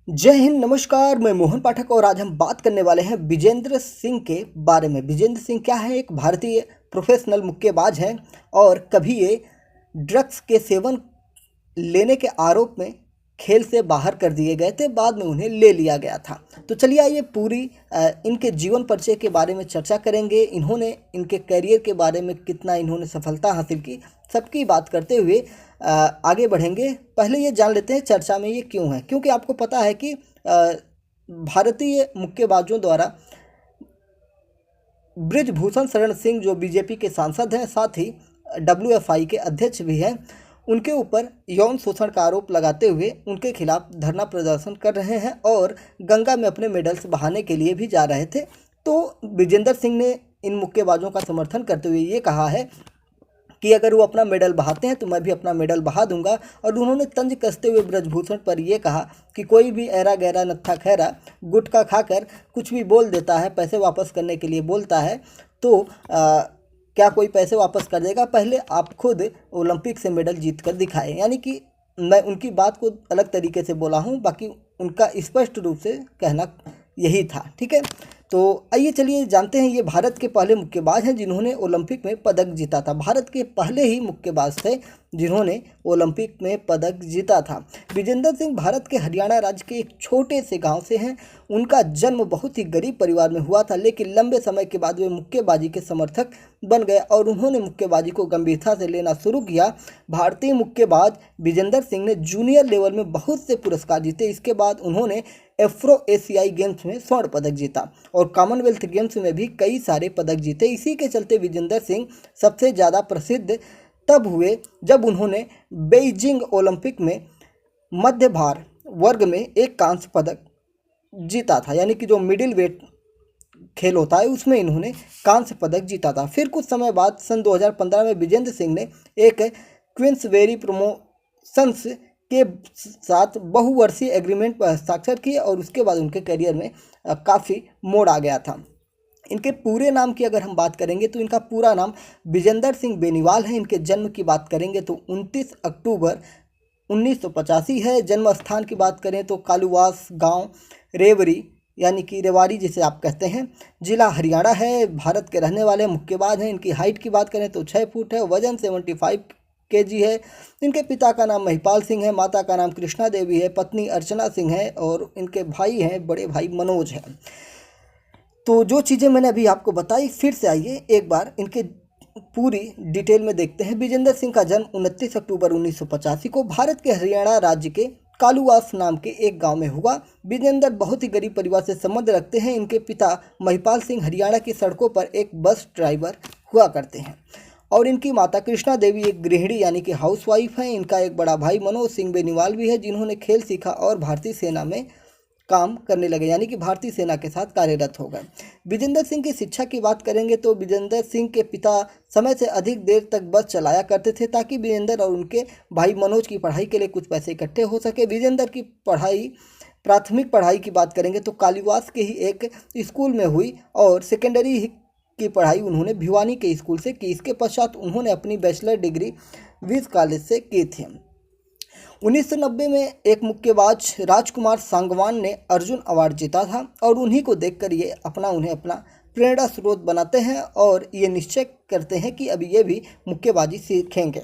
जय हिंद, नमस्कार। मैं मोहन पाठक और आज हम बात करने वाले हैं विजेंद्र सिंह के बारे में। विजेंद्र सिंह क्या है? एक भारतीय प्रोफेशनल मुक्केबाज हैं और कभी ये ड्रग्स के सेवन लेने के आरोप में खेल से बाहर कर दिए गए थे। बाद में उन्हें ले लिया गया था। तो चलिए आइए पूरी इनके जीवन परिचय के बारे में चर्चा करेंगे। इन्होंने इनके करियर के बारे में कितना इन्होंने सफलता हासिल की, सबकी बात करते हुए आगे बढ़ेंगे। पहले ये जान लेते हैं चर्चा में ये क्यों है। क्योंकि आपको पता है कि भारतीय मुक्केबाजों द्वारा बृजभूषण शरण सिंह जो बीजेपी के सांसद हैं, साथ ही WFI के अध्यक्ष भी हैं, उनके ऊपर यौन शोषण का आरोप लगाते हुए उनके खिलाफ धरना प्रदर्शन कर रहे हैं और गंगा में अपने मेडल्स बहाने के लिए भी जा रहे थे। तो विजेंद्र सिंह ने इन मुक्केबाजों का समर्थन करते हुए ये कहा है कि अगर वो अपना मेडल बहाते हैं तो मैं भी अपना मेडल बहा दूंगा। और उन्होंने तंज कसते हुए ब्रजभूषण पर यह कहा कि कोई भी ऐरा गैरा नत्था खैरा गुटखा खाकर कुछ भी बोल देता है, पैसे वापस करने के लिए बोलता है, तो क्या कोई पैसे वापस कर देगा? पहले आप खुद ओलंपिक से मेडल जीत कर दिखाएं। यानी कि मैं उनकी बात को अलग तरीके से बोला हूँ, बाकी उनका स्पष्ट रूप से कहना यही था। ठीक है, तो आइए चलिए जानते हैं। ये भारत के पहले मुक्केबाज हैं जिन्होंने ओलंपिक में पदक जीता था। भारत के पहले ही मुक्केबाज थे जिन्होंने ओलंपिक में पदक जीता था। विजेंद्र सिंह भारत के हरियाणा राज्य के एक छोटे से गांव से हैं। उनका जन्म बहुत ही गरीब परिवार में हुआ था, लेकिन लंबे समय के बाद वे मुक्केबाजी के समर्थक बन गए और उन्होंने मुक्केबाजी को गंभीरता से लेना शुरू किया। भारतीय मुक्केबाज विजेंद्र सिंह ने जूनियर लेवल में बहुत से पुरस्कार जीते। इसके बाद उन्होंने एफ्रो एशियाई गेम्स में स्वर्ण पदक जीता और कॉमनवेल्थ गेम्स में भी कई सारे पदक जीते। इसी के चलते विजेंद्र सिंह सबसे ज़्यादा प्रसिद्ध तब हुए जब उन्होंने बेइजिंग ओलंपिक में मध्य भार वर्ग में एक कांस्य पदक जीता था। यानी कि जो मिडिल वेट खेल होता है उसमें इन्होंने कांस्य पदक जीता था। फिर कुछ समय बाद सन 2015 में विजेंद्र सिंह ने एक क्वींसबेरी प्रमोशंस के साथ बहुवर्षीय एग्रीमेंट पर हस्ताक्षर किए और उसके बाद उनके करियर में काफ़ी मोड़ आ गया था। इनके पूरे नाम की अगर हम बात करेंगे तो इनका पूरा नाम विजेंद्र सिंह बेनीवाल है। इनके जन्म की बात करेंगे तो 29 अक्टूबर 1985 है। जन्म स्थान की बात करें तो कालूवास गांव रेवरी, यानी कि रेवाड़ी जिसे आप कहते हैं, जिला हरियाणा है। भारत के रहने वाले मुक्केबाज हैं। इनकी हाइट की बात करें तो 6 फुट है, वजन 75 kg है। इनके पिता का नाम महिपाल सिंह है, माता का नाम कृष्णा देवी है, पत्नी अर्चना सिंह है और इनके भाई हैं, बड़े भाई मनोज हैं। तो जो चीज़ें मैंने अभी आपको बताई, फिर से आइए एक बार इनके पूरी डिटेल में देखते हैं। विजेंद्र सिंह का जन्म 29 अक्टूबर 1985 को भारत के हरियाणा राज्य के कालूवास नाम के एक गांव में हुआ। विजेंद्र बहुत ही गरीब परिवार से संबंध रखते हैं। इनके पिता महिपाल सिंह हरियाणा की सड़कों पर एक बस ड्राइवर हुआ करते हैं और इनकी माता कृष्णा देवी एक गृहिणी यानी कि हाउसवाइफ हैं। इनका एक बड़ा भाई मनोज सिंह बेनीवाल भी है जिन्होंने खेल सीखा और भारतीय सेना में काम करने लगे, यानी कि भारतीय सेना के साथ कार्यरत हो गए। विजेंद्र सिंह की शिक्षा की बात करेंगे तो विजेंद्र सिंह के पिता समय से अधिक देर तक बस चलाया करते थे ताकि विजेंद्र और उनके भाई मनोज की पढ़ाई के लिए कुछ पैसे इकट्ठे हो सके। विजेंद्र की पढ़ाई, प्राथमिक पढ़ाई की बात करेंगे तो कालीवास के ही एक स्कूल में हुई और सेकेंडरी की पढ़ाई उन्होंने भिवानी के स्कूल से की। इसके पश्चात उन्होंने अपनी बैचलर डिग्री विज कॉलेज से की थी। 1990 में एक मुक्केबाज राजकुमार सांगवान ने अर्जुन अवार्ड जीता था और उन्हीं को देखकर ये उन्हें अपना प्रेरणा स्रोत बनाते हैं और ये निश्चय करते हैं कि अभी ये भी मुक्केबाजी सीखेंगे।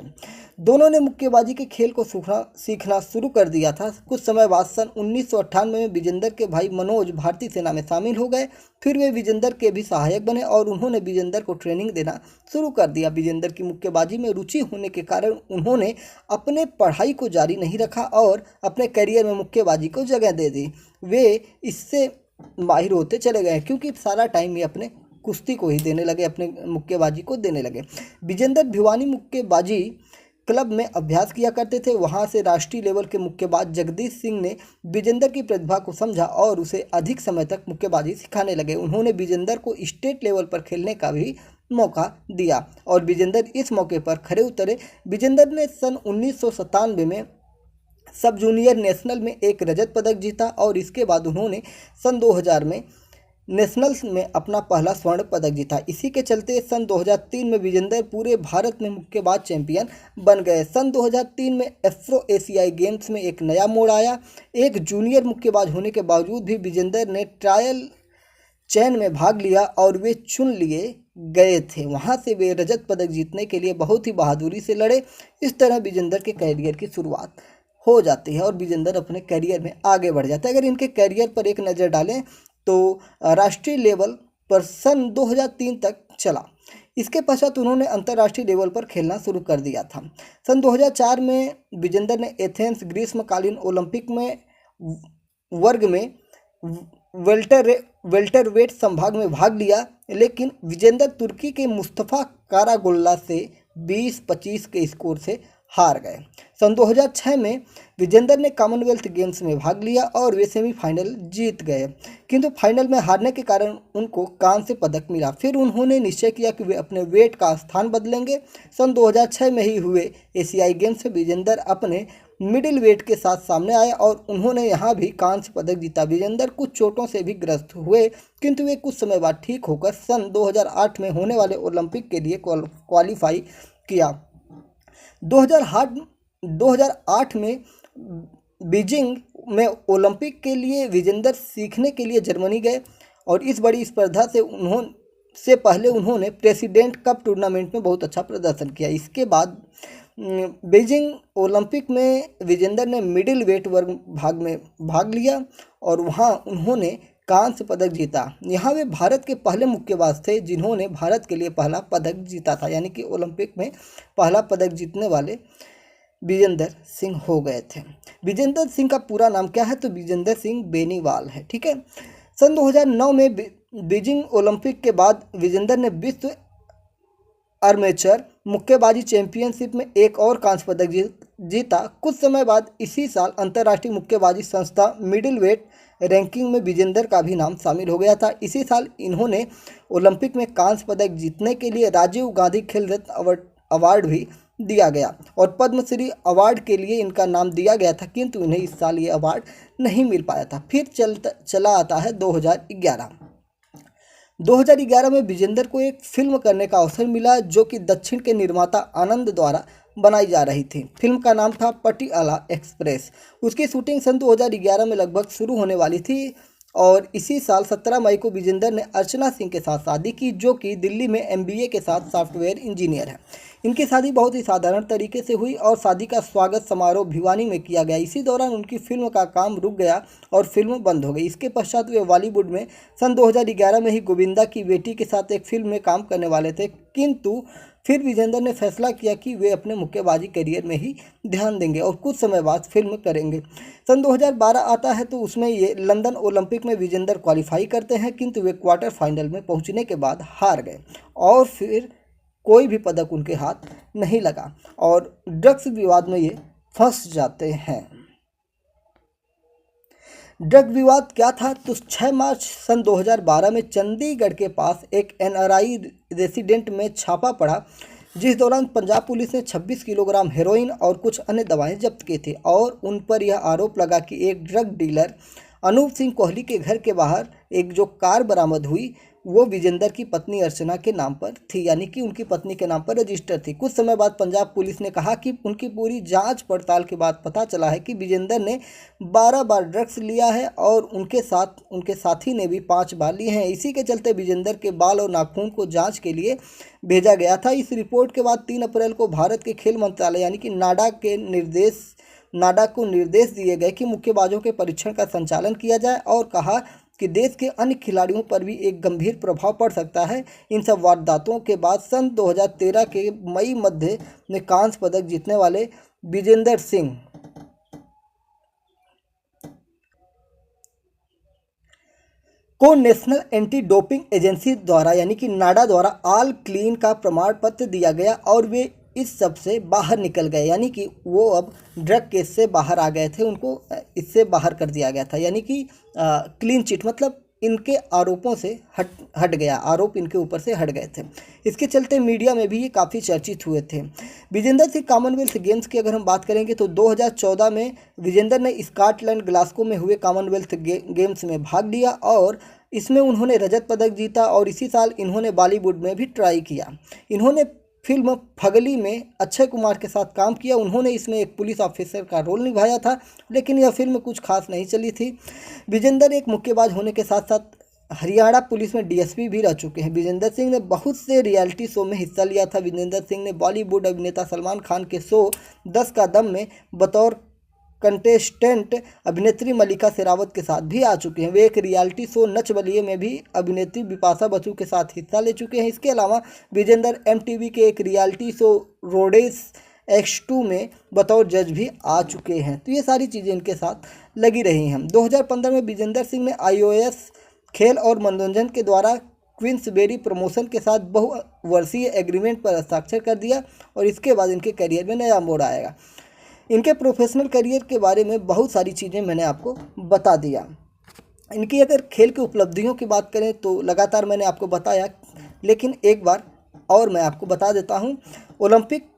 दोनों ने मुक्केबाजी के खेल को सीखना शुरू कर दिया था। कुछ समय बाद सन 1998 में विजेंद्र के भाई मनोज भारतीय सेना में शामिल हो गए। फिर वे विजेंद्र के भी सहायक बने और उन्होंने विजेंद्र को ट्रेनिंग देना शुरू कर दिया। विजेंद्र की मुक्केबाजी में रुचि होने के कारण उन्होंने अपने पढ़ाई को जारी नहीं रखा और अपने करियर में मुक्केबाजी को जगह दे दी। वे इससे माहिर होते चले गए क्योंकि सारा टाइम ये अपने कुश्ती को ही देने लगे, अपने मुक्केबाजी को देने लगे। विजेंद्र भिवानी मुक्केबाजी क्लब में अभ्यास किया करते थे। वहां से राष्ट्रीय लेवल के मुक्केबाज जगदीश सिंह ने विजेंद्र की प्रतिभा को समझा और उसे अधिक समय तक मुक्केबाजी सिखाने लगे। उन्होंने विजेंद्र को स्टेट लेवल पर खेलने का भी मौका दिया और विजेंद्र इस मौके पर खरे उतरे। विजेंद्र ने सन 1997 में सब जूनियर नेशनल में एक रजत पदक जीता और इसके बाद उन्होंने सन 2000 में नेशनल्स में अपना पहला स्वर्ण पदक जीता। इसी के चलते सन 2003 में विजेंदर पूरे भारत में मुक्केबाज चैंपियन बन गए। सन 2003 में एफ्रो एशियाई गेम्स में एक नया मोड़ आया। एक जूनियर मुक्केबाज होने के बावजूद भी विजेंदर ने ट्रायल चयन में भाग लिया और वे चुन लिए गए थे। वहां से वे रजत पदक जीतने के लिए बहुत ही बहादुरी से लड़े। इस तरह विजेंदर के कैरियर की शुरुआत हो जाती है और विजेंदर अपने कैरियर में आगे बढ़ जाता है। अगर इनके कैरियर पर एक नज़र डालें तो राष्ट्रीय लेवल पर सन 2003 तक चला। इसके पश्चात उन्होंने अंतर्राष्ट्रीय लेवल पर खेलना शुरू कर दिया था। सन 2004 में विजेंदर ने एथेंस ग्रीष्मकालीन ओलंपिक में वर्ग में वेल्टरवेट संभाग में भाग लिया, लेकिन विजेंदर तुर्की के मुस्तफा कारागोल्ला से 20-25 के स्कोर से हार गए। सन 2006 में विजेंदर ने कॉमनवेल्थ गेम्स में भाग लिया और वे सेमीफाइनल जीत गए, किंतु फाइनल में हारने के कारण उनको कांस्य पदक मिला। फिर उन्होंने निश्चय किया कि वे अपने वेट का स्थान बदलेंगे। सन 2006 में ही हुए एशियाई गेम्स में विजेंदर अपने मिडिल वेट के साथ सामने आए और उन्होंने यहाँ भी कांस्य पदक जीता। विजेंदर कुछ चोटों से भी ग्रस्त हुए, किंतु वे कुछ समय बाद ठीक होकर सन 2008 में होने वाले ओलंपिक के लिए क्वालिफाई किया। 2008 में बीजिंग में ओलंपिक के लिए विजेंदर सीखने के लिए जर्मनी गए और इस बड़ी स्पर्धा से पहले उन्होंने प्रेसिडेंट कप टूर्नामेंट में बहुत अच्छा प्रदर्शन किया। इसके बाद बीजिंग ओलंपिक में विजेंदर ने मिडिल वेट वर्ग भाग में भाग लिया और वहां उन्होंने कांस्य पदक जीता। यहाँ वे भारत के पहले मुक्केबाज थे जिन्होंने भारत के लिए पहला पदक जीता था, यानी कि ओलंपिक में पहला पदक जीतने वाले विजेंदर सिंह हो गए थे। विजेंदर सिंह का पूरा नाम क्या है? तो विजेंदर सिंह बेनीवाल है। ठीक है। सन 2009 में बीजिंग ओलंपिक के बाद विजेंदर ने विश्व आर्मेचर मुक्केबाजी चैंपियनशिप में एक और कांस्य पदक जीता। कुछ समय बाद इसी साल अंतर्राष्ट्रीय मुक्केबाजी संस्था मिडिल वेट रैंकिंग में विजेंदर का भी नाम शामिल हो गया था। इसी साल इन्होंने ओलंपिक में कांस्य पदक जीतने के लिए राजीव गांधी खेल रत्न अवार्ड भी दिया गया और पद्मश्री अवार्ड के लिए इनका नाम दिया गया था, किंतु इन्हें इस साल ये अवार्ड नहीं मिल पाया था। फिर चला आता है 2011 में विजेंदर को एक फिल्म करने का अवसर मिला जो कि दक्षिण के निर्माता आनंद द्वारा बनाई जा रही थी। फिल्म का नाम था पटियाला एक्सप्रेस। उसकी शूटिंग सन 2011 में लगभग शुरू होने वाली थी और इसी साल 17 मई को विजेंदर ने अर्चना सिंह के साथ शादी की, जो कि दिल्ली में MBA के साथ सॉफ्टवेयर इंजीनियर है। इनकी शादी बहुत ही साधारण तरीके से हुई और शादी का स्वागत समारोह भिवानी में किया गया। इसी दौरान उनकी फिल्म का काम रुक गया और फिल्म बंद हो गई। इसके पश्चात वे बॉलीवुड में सन 2011 में ही गोविंदा की बेटी के साथ एक फिल्म में काम करने वाले थे, किंतु फिर विजेंदर ने फैसला किया कि वे अपने मुक्केबाजी करियर में ही ध्यान देंगे और कुछ समय बाद फिल्म करेंगे। सन 2012 आता है तो उसमें ये लंदन ओलंपिक में विजेंदर क्वालिफाई करते हैं, किंतु वे क्वार्टर फाइनल में पहुंचने के बाद हार गए और फिर कोई भी पदक उनके हाथ नहीं लगा और ड्रग्स विवाद में ये फंस जाते हैं। ड्रग विवाद क्या था? तो 6 मार्च सन 2012 में चंडीगढ़ के पास एक NRI रेसिडेंट में छापा पड़ा, जिस दौरान पंजाब पुलिस ने 26 किलोग्राम हेरोइन और कुछ अन्य दवाएं जब्त की थी और उन पर यह आरोप लगा कि एक ड्रग डीलर अनूप सिंह कोहली के घर के बाहर एक जो कार बरामद हुई वो विजेंदर की पत्नी अर्चना के नाम पर थी, यानी कि उनकी पत्नी के नाम पर रजिस्टर थी। कुछ समय बाद पंजाब पुलिस ने कहा कि उनकी पूरी जांच पड़ताल के बाद पता चला है कि विजेंदर ने 12 बार ड्रग्स लिया है और उनके साथी ने भी 5 बार लिए हैं। इसी के चलते विजेंदर के बाल और नाखून को जांच के लिए भेजा गया था। इस रिपोर्ट के बाद 3 अप्रैल को भारत के खेल मंत्रालय यानी कि नाडा को निर्देश दिए गए कि मुक्केबाजों के परीक्षण का संचालन किया जाए और कहा कि देश के अन्य खिलाड़ियों पर भी एक गंभीर प्रभाव पड़ सकता है। इन सब वारदातों के बाद सन 2013 के मई मध्य में कांस्य पदक जीतने वाले विजेंदर सिंह को नेशनल एंटी डोपिंग एजेंसी द्वारा यानी कि नाडा द्वारा ऑल क्लीन का प्रमाण पत्र दिया गया और वे इस सब से बाहर निकल गए, यानी कि वो अब ड्रग केस से बाहर आ गए थे। उनको इससे बाहर कर दिया गया था, यानी कि क्लीन चिट, मतलब इनके आरोपों से हट गया, आरोप इनके ऊपर से हट गए थे। इसके चलते मीडिया में भी ये काफ़ी चर्चित हुए थे। विजेंदर सिंह कॉमनवेल्थ गेम्स की अगर हम बात करेंगे तो 2014 में विजेंदर ने स्कॉटलैंड ग्लासगो में हुए कॉमनवेल्थ गेम्स में भाग लिया और इसमें उन्होंने रजत पदक जीता और इसी साल इन्होंने बॉलीवुड में भी ट्राई किया। इन्होंने फिल्म फगली में अक्षय कुमार के साथ काम किया। उन्होंने इसमें एक पुलिस ऑफिसर का रोल निभाया था, लेकिन यह फिल्म कुछ खास नहीं चली थी। विजेंदर एक मुक्केबाज होने के साथ साथ हरियाणा पुलिस में डीएसपी भी रह चुके हैं। विजेंदर सिंह ने बहुत से रियलिटी शो में हिस्सा लिया था। विजेंदर सिंह ने बॉलीवुड अभिनेता सलमान खान के शो 10 का दम में बतौर कंटेस्टेंट अभिनेत्री मल्लिका शेरावत के साथ भी आ चुके हैं। वे एक रियलिटी शो नच बलिए में भी अभिनेत्री बिपाशा बसु के साथ हिस्सा ले चुके हैं। इसके अलावा विजेंदर एमटीवी के एक रियलिटी शो रोडेस X2 में बतौर जज भी आ चुके हैं। तो ये सारी चीज़ें इनके साथ लगी रही हैं। 2015 में विजेंदर सिंह ने iOS खेल और मनोरंजन के द्वारा क्वींसबेरी प्रमोशन के साथ बहुवर्षीय एग्रीमेंट पर हस्ताक्षर कर दिया और इसके बाद इनके करियर में नया मोड़ आएगा। इनके प्रोफेशनल करियर के बारे में बहुत सारी चीज़ें मैंने आपको बता दिया। इनकी अगर खेल की उपलब्धियों की बात करें तो लगातार मैंने आपको बताया, लेकिन एक बार और मैं आपको बता देता हूं। ओलंपिक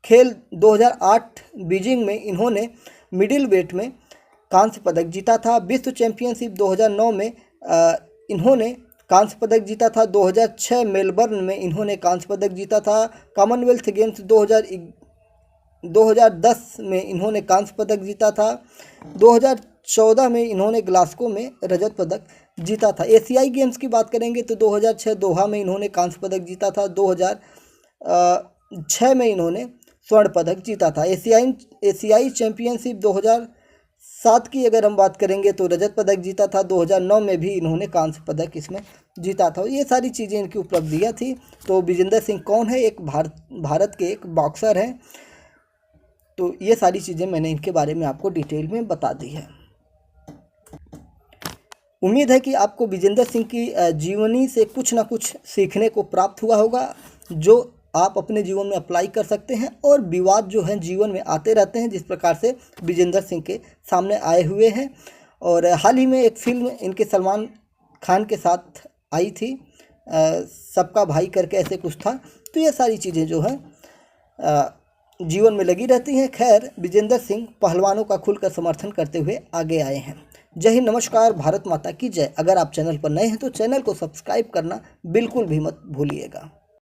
खेल 2008 बीजिंग में इन्होंने मिडिल वेट में कांस्य पदक जीता था। विश्व चैंपियनशिप 2009 में इन्होंने कांस्य पदक जीता था। 2006 मेलबर्न में इन्होंने कांस्य पदक जीता था। कॉमनवेल्थ गेम्स 2010 में इन्होंने कांस्य पदक जीता था। 2014 में इन्होंने ग्लास्गो में रजत पदक जीता था। एशियाई गेम्स की बात करेंगे तो 2006 दोहा में इन्होंने कांस्य पदक जीता था। 2006 में इन्होंने स्वर्ण पदक जीता था। एशियाई चैंपियनशिप 2007 की अगर हम बात करेंगे तो रजत पदक जीता था। 2009 में भी इन्होंने कांस्य पदक इसमें जीता था। ये सारी चीज़ें इनकी उपलब्धियां थी। तो विजेंदर सिंह कौन है? एक भारत के एक बॉक्सर हैं। तो ये सारी चीज़ें मैंने इनके बारे में आपको डिटेल में बता दी है। उम्मीद है कि आपको विजेंदर सिंह की जीवनी से कुछ ना कुछ सीखने को प्राप्त हुआ होगा, जो आप अपने जीवन में अप्लाई कर सकते हैं। और विवाद जो हैं जीवन में आते रहते हैं, जिस प्रकार से विजेंदर सिंह के सामने आए हुए हैं। और हाल ही में एक फिल्म इनके सलमान खान के साथ आई थी, सबका भाई करके ऐसे कुछ था। तो ये सारी चीज़ें जो हैं जीवन में लगी रहती हैं। खैर, विजेंदर सिंह पहलवानों का खुलकर समर्थन करते हुए आगे आए हैं। जय हिंद, नमस्कार, भारत माता की जय। अगर आप चैनल पर नए हैं तो चैनल को सब्सक्राइब करना बिल्कुल भी मत भूलिएगा।